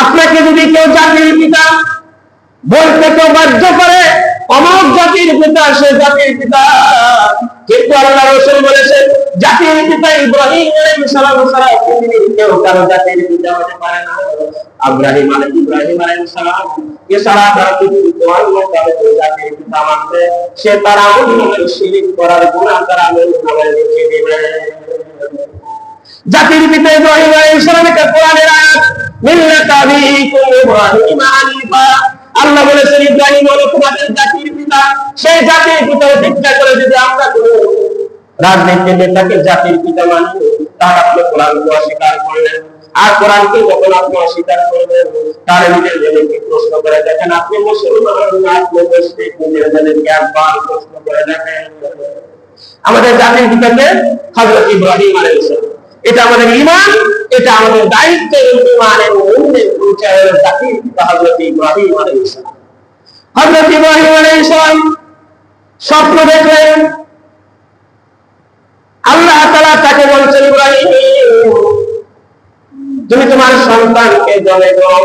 আপনাকে যদি কেউ জাতির পিতা বলতে কেউ বাধ্য করে, অমুক জাতির পিতা, সে জাতির পিতা, কিন্তু আল্লাহ রাসূল বলেছেন জাতির পিতা ইব্রাহিম আলাইহিস সালাম ছাড়া পৃথিবীর কেউ কারো জাতির পিতা হতে পারে না। ইব্রাহিম আলাইহিস সালাম এছাড়া তার পৃথিবীতে অন্য কারো জাতির পিতা মানবে, সে তার আমল শিরক করার গুনাহ তার আমল নামায় লিখে দিবে। জাতির পিতা ইব্রাহিম আলাইহিস সালামের কোরআনের আয়াত, মিল্লাত আবিকুম ইব্রাহিম হানিফা, আল্লাহ বলেছেন ইব্রাহিম হলো তোমাদের জাতির পিতা। সেই জাতির পিতা ভিক্ষা করে যদি আমরা কোনো রাজনীতির নেতাকে জাতির পিতা মানি, তাহলে আপনি কোরআনকে অস্বীকার করলেন। আর কোরআনকে যখন আপনি অস্বীকার করবেন, তার নিজের জেনেকে প্রশ্ন করে দেখেন, আপনি মুসলমান না আপনি মুশরিক, নিজের জেনেকে একবার প্রশ্ন করে দেখেন। আমাদের জাতির পিতাকে হযরত ইব্রাহিম আলাইহিস সালাম, এটা আমাদের ঈমান, এটা আমাদের দায়িত্ব। ঈমানের মূলের পরিচয়ের জাতির পিতা হযরত ইব্রাহিম আলাইহিস সালাম। হযরত ইব্রাহিম আলাইহিস সালাম স্বপ্ন দেখলেন, আল্লাহ তাআলা তাকে বলছেন, ইব্রাহিম তুমি তোমার সন্তানকে জবে দাও।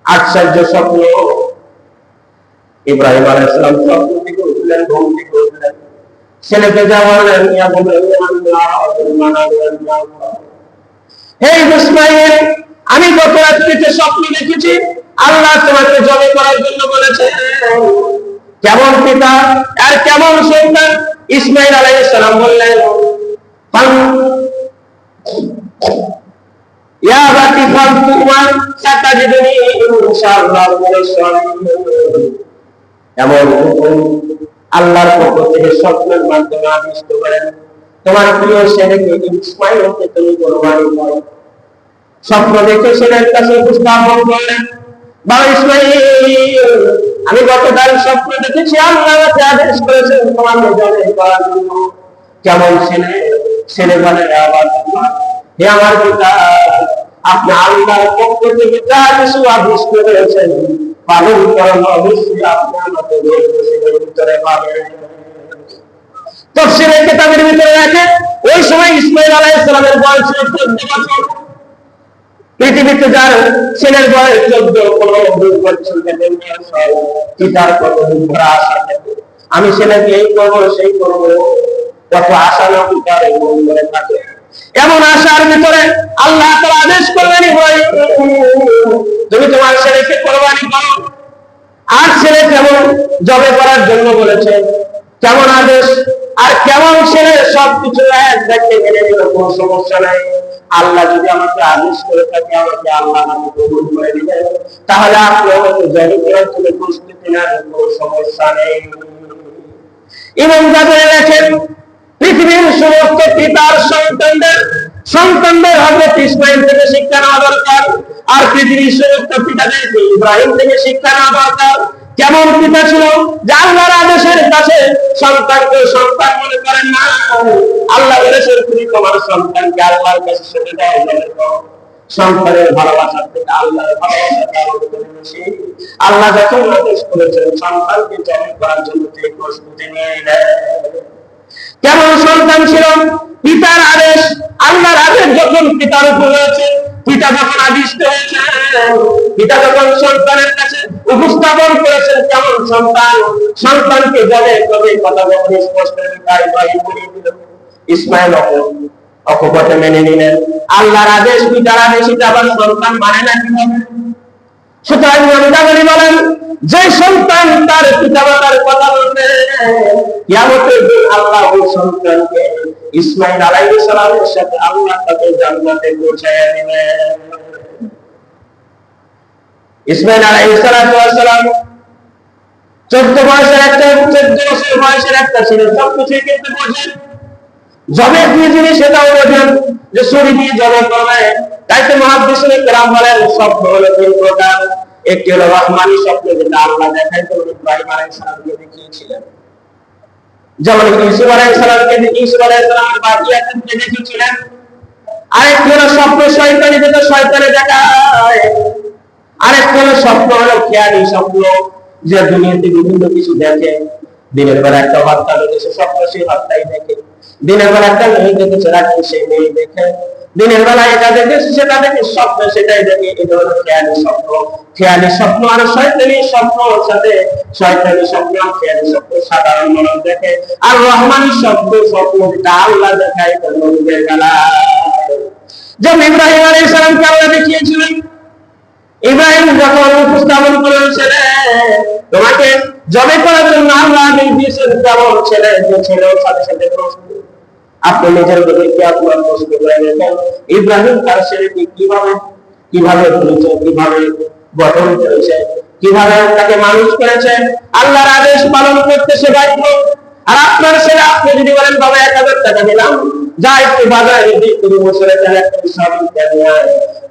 আশ্চর্য স্বপ্ন। ইব্রাহিম আলাইহিস সালাম স্বপ্ন থেকে উঠলেন, ঘুম থেকে উঠলেন, ছেলেকে যা বললেন, ইয়া হে ইসমাঈল, আমি গত রাত্রিতে স্বপ্ন দেখেছি আল্লাহ তোমাকে জবে করার জন্য বলেছে। কেমন পিতা আর কেমন সন্তান? ইসমাঈল আলাইহিস সালাম বললেন, ইয়া বাতি ফাতুমা সাতাজিদুনি ইনশাআল্লাহ মিনাশ সাবিরিন। এমন আল্লাহর পক্ষ থেকে স্বপ্নের মাধ্যমে আবিষ্ট করেন, তোমার প্রিয় ছেলেকে ইসমাঈলকে তুমি কুরবানি করো। স্বপ্ন দেখে ছেলের কাছে উপস্থাপন করলেন, বাবা ইসমাঈল, আমি গতকাল স্বপ্ন দেখেছি আল্লাহ আমাকে আদেশ করেছেন তোমাকে জবে করার জন্য। কেমন ছেলে? ছেলে বলে, হে আমার পিতা, আপনি আল্লাহর পক্ষ থেকে যা কিছু আদেশ করেছেন পালন করেন, অবশ্যই আপনি আমাকে ছেলের ভিতরে পাবেন। তাফসীরের কিতাবের ভিতরে রাখে, ওই সময় ইসমাঈল আলাইহিস সালামের বয়স ছিল 14 বছর। পৃথিবীতে যার ছেলের বয়স 14-15 বছর থেকে পিতার কত ভরা আশা থাকে, আমি ছেলেকে এই করবো সেই করবো, কত আশা না পিতার মন করে থাকে। এমন আশার ভিতরে আল্লাহ তাআলা আদেশ করলেন, ইব্রাহিম তুমি তোমার ছেলেকে কুরবানি করো। আর ছেলে কেমন জবে করার জন্য বলেছে, কেমন আদেশ আর কেমন ছেলে, সবকিছু এক দেখে মেনে নিল, কোনো সমস্যা নাই। আল্লাহ যদি আমাকে আদেশ করে থাকে, আমাকে আল্লাহ আমাকে কবুল করে দিবেন, তাহলে আপনি আমাকে জবে করার জন্য প্রস্তুতি নেন, কোনো সমস্যা নেই। ইমাম জাবের লেখেন, পৃথিবীর সমস্ত পিতার সন্তানদের হযরত ইসমাঈল থেকে শিক্ষা নেওয়া দরকার, আর পৃথিবীর সমস্ত পিতাদের ইব্রাহিম থেকে শিক্ষা নেওয়া দরকার। কেমন পিতা ছিল যে আল্লাহর আদেশের কাছে সন্তানকে সন্তান মনে করেন না। আল্লাহ বলেছেন তুমি তোমার সন্তানকে আল্লাহর কাছে ছেড়ে দাও, সন্তানের ভালোবাসার থেকে আল্লাহর ভালোবাসাটা অনেক বেশি। আল্লাহ যখন আদেশ করেছেন সন্তানকে জবে করার জন্য সেই প্রস্তুতি নিয়ে নেয়। কেমন সন্তান ছিল? পিতার আদেশ, আল্লাহর আদেশ যখন পিতার উপর হয়েছে, পিতা যখন আদিষ্ট হয়েছে, পিতা যখন সন্তানের কাছে উপস্থাপন করেছেন কেমন সন্তান, সন্তানকে জবে কবে কথা বলে স্পষ্ট ইসমাঈল অকপটে মেনে নিলেন। আল্লাহর আদেশ, পিতার আদেশ, এটা আবার সন্তান মানে না কিভাবে? সুতরাং নবী বলেন, যে সন্তান তার পিতামাতার কথা বলবে, কিয়ামতের দিন আল্লাহ ওই সন্তানকে ইসমাঈল আলাইহিস সালামের সাথে আল্লাহ তাকে জান্নাতে পৌঁছায় দিবেন। ইসমাঈল আলাইহিস সালাম 14 বছর বয়সের একটা ছিলেন, সবকিছু কিন্তু বোঝেন। জবে কি জিনিস সেটাও বোঝেন, যে ছুরি দিয়ে জবে করবে। তাই তো মুহাদ্দিসিনে কেরাম বলেন স্বপ্ন হলো 3 প্রকার। একটি হলো রহমানি স্বপ্ন, যেটা আল্লাহ দেখাইতেন ইব্রাহিম আলাইহিস সালামকে দেখিয়েছিলেন, যেমন ইউসুফ আলাইহিস সালামকে ইউসুফ আলাইহিস সালামের বাকিয়াতকে দেখিয়েছিলেন। আরেকটি হলো স্বপ্ন শয়তানি, যেটা শয়তানে দেখায়। আরেকটি হলো স্বপ্ন হলো খেয়ালি স্বপ্ন, যে দুনিয়াতে বিভিন্ন কিছু দেখে। দিনের বেলা একটা হত্যা দেখে, সে স্বপ্ন সেই হত্যাই দেখে। দিনের বেলা একটা মেয়ে দেখেছে, রাত্রে সেই মেয়ে দেখে। দিনের বেলায় এটা দেখে সেটা দেখে, স্বপ্ন সেটাই দেখে। এটা হলো খেয়ালি স্বপ্ন। খেয়ালি স্বপ্ন আর শয়তানি স্বপ্ন সাথে, শয়তানি স্বপ্ন খেয়ালি স্বপ্ন সাধারণ মানুষ দেখে, আর রহমানি স্বপ্ন যেটা আল্লাহ দেখায় নবীদের বেলায়। যেমন ইব্রাহিম আলাইহিস সালামকে আল্লাহ দেখিয়েছিলেন। ইব্রাহিম যখন উপস্থাপন করলেন ছেলে, তোমাকে জবে করার জন্য আল্লাহ আদেশ দিয়েছেন, কেমন ছেলে, যে ছেলের সাথে সাথে প্রশ্ন। আপনি নিজের কি আপনার প্রশ্ন করে দেখেন, ইব্রাহিম তার ছেলেকে কিভাবে কিভাবে করেছে, কিভাবে গঠন করেছে, কিভাবে তাকে মানুষ করেছে, আল্লাহর আদেশ পালন করতে সে বাধ্য। আর আপনার ছেলে, আপনি যদি বলেন বাবা 1000 টাকা দিলাম, যা একটু বাজারে দিয়ে 2 বছরে তাহলে একটা স্বামী কেন,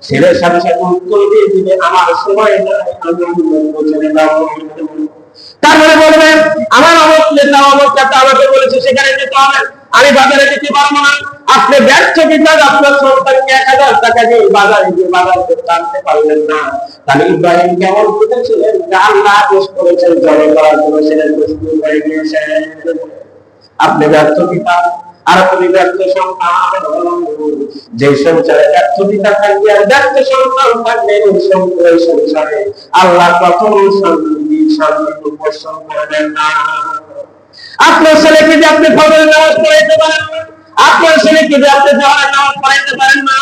ছেলের সাথে সাথে উত্তর দিয়ে দিবে আমার সময় নাই, আমি ছেলে দাও। তারপরে বলবেন আমার অমুক নেতা অমুক নেতা আমাকে বলেছে সেখানে যেতে হবে, আমি বাজারে যেতে পারবো না। আপনি ব্যর্থ পিতা, আপনার সন্তানকে 1000 টাকা দিয়ে বাজারে গিয়ে বাজার করতে আনতে পারলেন না। তাহলে ইব্রাহিম কেমন বুঝেছিলেন যে আল্লাহ আদেশ করেছেন জবে করার জন্য, ছেলের প্রস্তুত হয়ে গিয়েছেন। আপনি ব্যর্থ পিতা আর আপনি ব্যর্থ সন্তান। যে সংসারে ব্যর্থ পিতা থাকবে আর ব্যর্থ সন্তান থাকবে, ওই সংসারে আল্লাহ কখনো শান্তি পোষণ করবেন না। আপনার ছেলেকে যে আপনি ফজরের নামাজ পড়াইতে পারেন না, আপনার ছেলেকে যে আপনি জোহরের নামাজ পড়াইতে পারেন না,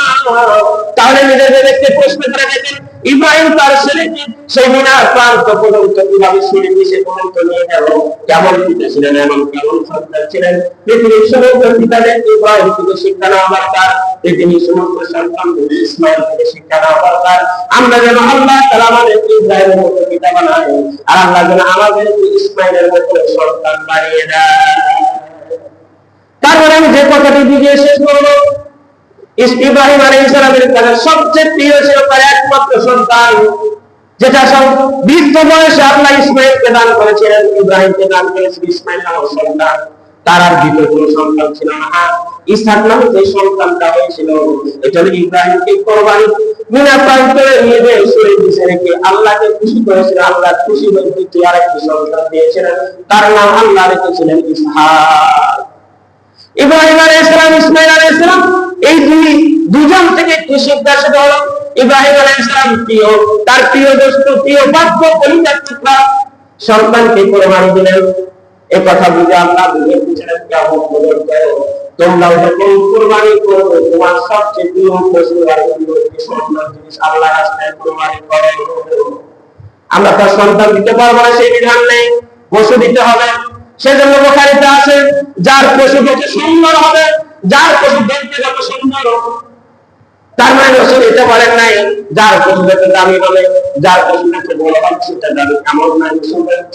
তাহলে নিজেদের একটি প্রশ্ন করে দেখেন, ইব্রাহিম তার ছেলেকে সেই মিনার প্রান্ত পর্যন্ত কিভাবে সিঁড়ি মিশে পর্যন্ত নিয়ে গেল। কেমন পিতা ছিলেন, এমন কেমন সন্তান ছিলেন। পৃথিবীর সমস্ত পিতাদের ইব্রাহিম থেকে শিক্ষা নেওয়া দরকার, পৃথিবীর সমস্ত সন্তান ইসমাইল থেকে শিক্ষা নেওয়া দরকার। আমরা যেন আল্লাহ তাআলা আমাদেরকে ইব্রাহিমের মতো পিতা বানায়, আর আল্লাহ যেন আমাদেরকে ইসমাইলের মতো সন্তান বানিয়ে দেয়। তারপরে আমি যে কথাটি দিয়ে শেষ করবো, ইব্রাহিম আলাইহিস সালামের কাছে সবচেয়ে প্রিয় ছিল তার একমাত্র সন্তান, যেটা সব বৃদ্ধ বয়সে আল্লাহ ইসমাইলকে দান করেছিলেন, ইব্রাহিমকে দান করেছিলেন ইসমাইল নামক সন্তান। তার আর দ্বিতীয় কোনো সন্তান ছিল না। ইসহাক নামে যে সন্তানটা হয়েছিল, এটা ইব্রাহিমকে কোরবানি মিনা প্রান্তরে নিয়ে যেয়ে শরীর দিতে রেখে আল্লাহকে খুশি করেছিল। আল্লাহ খুশি হয়ে দ্বিতীয় আরেকটি সন্তান দিয়েছিলেন, তার নাম আল্লাহ রেখেছিলেন ইসহাক। ইব্রাহিম আলাইহিস সালাম, ইসমাইল আলাইহিস সালাম, এই দুজন থেকে একটি শিক্ষা সেটা হলো ইব্রাহিম আলাইহিস সালাম প্রিয়, তার প্রিয় বস্তু, প্রিয় বাক্য, কলিজার টুকরা সন্তানকে কোরবানি দিলেন। এই কথা বুঝে আল্লাহ বুঝিয়েছিলেন কিয়ামত পর্যন্ত তোমরাও যখন কোরবানি করবে, তোমার সবচেয়ে প্রিয় পশু আর প্রিয় সন্তান জিনিস আল্লাহর রাস্তায় কোরবানি করো। আমরা তার সন্তান দিতে পারবো না সেই বিধান নেই, পশু দিতে হবে। সেজন্য বুখারীতে আছে, যার পশু দেখতে সুন্দর হবে, যার পশু দেখতে যত সুন্দর হবে, তার মানে রাসূল এটা বলেন নাই যার পশু দেখতে দামি হবে, যার পশু দেখতে বড় হবে সেটা দামি, এমন নয়।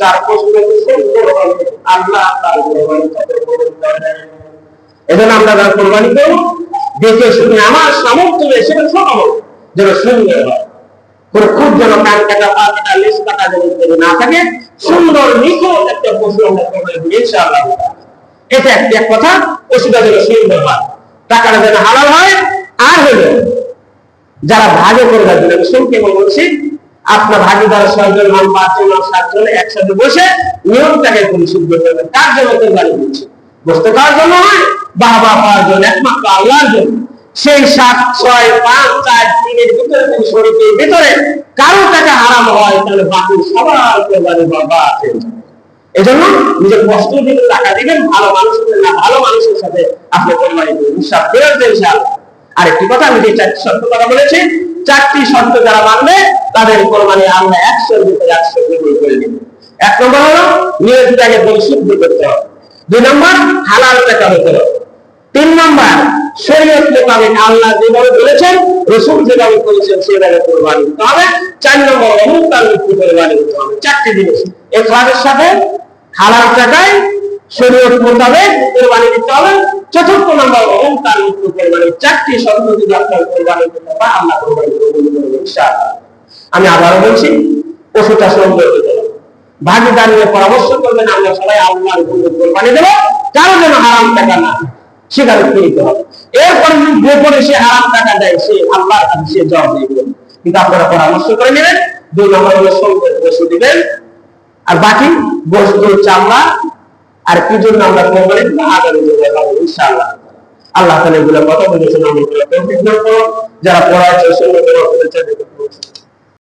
যার পশু দেখতে সুন্দর হবে আল্লাহ তার কোরবানি কবুল করেন। এজন্য আমরা যারা কোরবানি করব, দেখে শুনে আমার সামর্থ্য সেটা ছোট হোক, যেন সুন্দর হয়, খুব যেন কান কাটা, পা কাটা, লেজ কাটা যেন না থাকে, সুন্দর নিখুঁত একটা পশু আমরা কোরবানি দেব ইনশাআল্লাহ। এটা এক কথা, পশুটা যেন সুন্দর হয়, টাকাটা যেন হালাল হয়। আর হলো যারা ভাগে করবার জন্য, আমি সংক্ষেপে বলছি, আপনার ভাগিদার 6 জন, 5 জন, 7 জন একসাথে বসে নিয়মটাকে পরিশুদ্ধ করবেন। কার জন্য কোরবানি দিচ্ছি? বস্তু কার জন্য হয়? বাবা পাওয়ার জন্য, একমাত্র আল্লাহর জন্য। সেই 7, 6, 5, 4, 3 এর ভিতরে শরীরের ভিতরে কারো টাকা হারাম হয়, তাহলে বাকি সবার কোরবানি বরবাদ হয়ে যাবে। এজন্য নিজের কষ্ট দিয়ে টাকা দিবেন, ভালো মানুষের না ভালো মানুষের সাথে আপনি কোরবানি দিবেন, হিসাব করে ইনশাআল্লাহ। আরেকটি কথা, আমি যে 4টি শর্ত কথা বলেছি, 4টি শর্ত যারা মানবে তাদের কোরবানি আল্লাহ 100 এর ভিতরে 100 কবুল করে দিবেন। 1 নম্বর হলো নিয়তটাকে পরিশুদ্ধ করতে হবে। 2 নম্বর হালাল টাকা হতে হবে। 3 নম্বর শরীয়ত মোতাবেক আল্লাহ যেভাবে বলেছেন, রাসূল যেভাবে করেছেন সেভাবে কোরবানি দিতে হবে। 4 নম্বর অমুকার মৃত্যু কোরবানি দিতে হবে। 4টি জিনিস ইখলাসের সাথে হালাল টাকায় শরীয়ত মোতাবেক কোরবানি দিতে হবে। 4র্থ নম্বর অহংকার মুক্ত কোরবানি। 4টি শর্ত যদি আপনার কোরবানি করতে পারে, আল্লাহ কোরবানি কবুল করবেন ইনশাআল্লাহ। আমি আবারও বলছি, পশুটা সুন্দর হতে হবে। ভাগীদার নিয়ে পরামর্শ করবেন, আমরা সবাই আল্লাহর উপর কোরবানি দেব, কারো যেন হারাম টাকা না স্বীকার করতে হবে। এরপর গোপনে সে হারাম টাকা দেয়, সে আল্লাহর কাছে সে জবাব দিবে। কিন্তু আপনারা পরামর্শ করে নেবেন। 2 নম্বর হলো সুন্দর পশু দিবেন, আর বাকি বস্তু চামড়া আর কি জন্য আমরা কোরবানি দেব আগামী দিনে ইনশাআল্লাহ। আল্লাহ তাআলা এগুলো কথা বলেছেন, আমি এগুলো তৌফিক দান করুন। যারা পড়াচ্ছে সুন্নাতের